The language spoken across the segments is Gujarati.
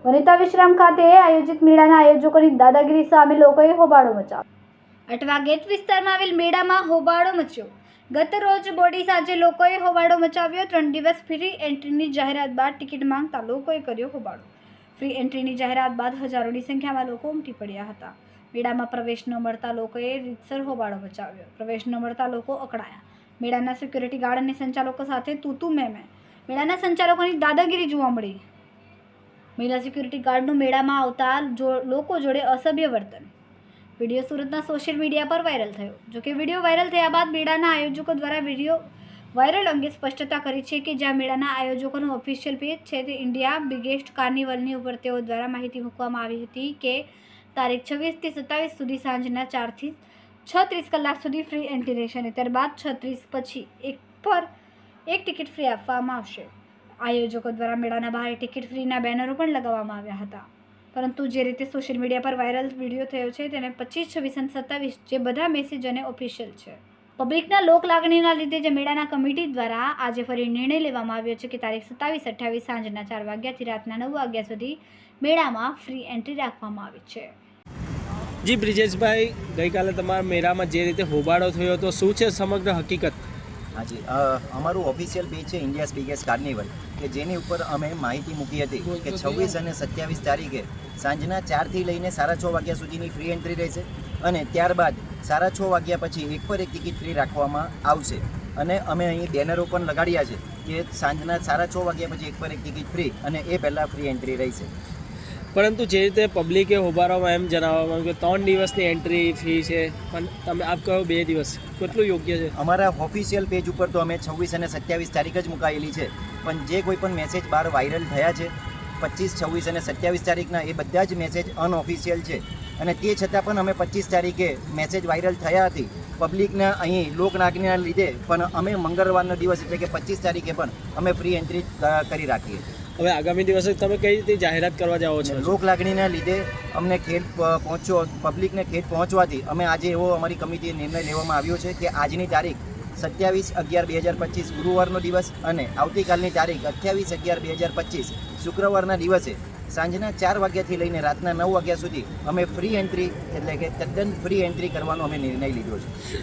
વનિતા વિશ્રામ ખાતે આયોજિત મેળાના આયોજકોની દાદાગીરી સામે લોકોએ હોબાળો મચાવ્યો। અટવા ગેટ વિસ્તારમાં આવેલ મેળામાં હોબાળો મચ્યો। ગત રોજ મોડી સાંજે લોકોએ હોબાળો મચાવ્યો। 3 દિવસ ફ્રી એન્ટ્રીની જાહેરાત બાદ ટિકિટ માંગતા લોકોએ કર્યો હોબાળો। ફ્રી એન્ટ્રીની જાહેરાત બાદ હજારોની સંખ્યામાં લોકો ઉમટી પડ્યા હતા। મેળામાં પ્રવેશ ન મળતા લોકોએ રીતસર હોબાળો મચાવ્યો। પ્રવેશ ન મળતા લોકો અકળાયા। મેળાના સિક્યુરિટી ગાર્ડ અને સંચાલકો સાથે તૂતુ મેમે। મેળાના સંચાલકોની દાદાગીરી જોવા મળી। મહિલા સિક્યુરિટી ગાર્ડનું મેળામાં આવતા લોકો જોડે અસભ્ય વર્તન। વિડીયો સુરતના સોશિયલ મીડિયા પર વાયરલ થયો। જોકે વિડીયો વાયરલ થયા બાદ મેળાના આયોજકો દ્વારા વિડીયો વાયરલ અંગે સ્પષ્ટતા કરી છે કે જ્યાં મેળાના આયોજકોનું ઓફિશિયલ પેજ છે તે ઇન્ડિયા બિગેસ્ટ કાર્નિવલની ઉપર તેઓ દ્વારા માહિતી મૂકવામાં આવી હતી કે તારીખ 26 થી 27 સુધી સાંજના 4 થી 6:30 કલાક સુધી ફ્રી એન્ટ્રી રહેશે અને ત્યારબાદ 6:30 પછી એક ટિકિટ ફ્રી આપવામાં આવશે। આયોજકો દ્વારા મેળાના બહાર ટિકિટ ફ્રીના બેનરો પણ લગાવવામાં આવ્યા હતા, પરંતુ જે રીતે સોશિયલ મીડિયા પર વાયરલ વિડીયો થયો છે તેને 25, 26 અને 27 જે બધા મેસેજ અને ઓફિશિયલ છે। પબ્લિકના લોક લાગણીના લીધે જે મેળાના કમિટી દ્વારા આજે ફરી નિર્ણય લેવામાં આવ્યો છે કે તારીખ 27, 28 સાંજના 4 વાગ્યાથી રાતના 9 વાગ્યા સુધી મેળામાં ફ્રી એન્ટ્રી રાખવામાં આવી છે। જી બ્રિજેશભાઈ, ગઈકાલે તમારા મેળામાં જે રીતે હોબાળો થયો હતો, શું છે સમગ્ર હકીકત? હાજી, અમારું ઓફિશિયલ પેજ છે ઇન્ડિયાઝ બિગેસ્ટ કાર્નિવલ, કે જેની ઉપર અમે માહિતી મૂકી હતી કે 26 અને 27 તારીખે સાંજના 4 થી લઈને 6:30 વાગ્યા સુધીની ફ્રી એન્ટ્રી રહેશે અને ત્યારબાદ 6:30 વાગ્યા પછી એક પર એક ટિકિટ ફ્રી રાખવામાં આવશે। અને અમે અહીં બેનરો પણ લગાડ્યા છે કે સાંજના 6:30 વાગ્યા પછી એક પર એક ટિકિટ ફ્રી અને એ પહેલાં ફ્રી એન્ટ્રી રહેશે। પરંતુ જે રીતે પબ્લિકે હોબાળવામાં એમ જણાવવામાં કે 3 દિવસની એન્ટ્રી ફી છે, પણ તમે આપ કહો 2 દિવસ, કેટલું યોગ્ય છે? અમારા ઓફિશિયલ પેજ ઉપર તો અમે 26 અને 27 તારીખ જ મુકાયેલી છે, પણ જે કોઈ પણ મેસેજ બહાર વાયરલ થયા છે 25, 26 અને 27 તારીખના, એ બધા જ મેસેજ અનઓફિશિયલ છે અને તે છતાં પણ અમે 25 તારીખે મેસેજ વાયરલ થયા હતી પબ્લિકના અહીં લોકલાગણીના લીધે, પણ અમે મંગળવારનો દિવસ એટલે કે 25 તારીખે પણ અમે ફ્રી એન્ટ્રી કરી રાખીએ છીએ। હવે આગામી દિવસે તમે કઈ રીતે જાહેરાત કરવા જાઓ છો? લોક લાગણીના લીધે અમને ખેડ પહોંચ્યો, પબ્લિકને ખેડ પહોંચવાથી અમે આજે એવો અમારી કમિટીએ નિર્ણય લેવામાં આવ્યો છે કે આજની તારીખ 27/11/2025 ગુરુવારનો દિવસ અને આવતીકાલની તારીખ 28/11/2025 શુક્રવારના દિવસે સાંજના 4 વાગ્યાથી લઈને રાતના 9 વાગ્યા સુધી અમે ફ્રી એન્ટ્રી એટલે કે તદ્દન ફ્રી એન્ટ્રી કરવાનો અમે નિર્ણય લીધો છે।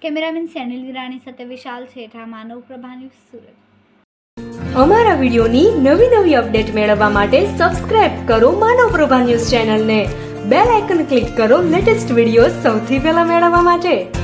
કેમેરામેન સેનિલ વિરાણી સાથે વિશાલ છેઠા, માનવ પ્રભા ન્યૂઝ, સુરત। અમારા વિડિયોની નવી અપડેટ મેળવવા માટે સબસ્ક્રાઇબ કરો માનવ પ્રભા ન્યૂઝ ચેનલને, બેલ આઇકન ક્લિક કરો લેટેસ્ટ વિડિયો સૌથી પહેલા મેળવવા માટે।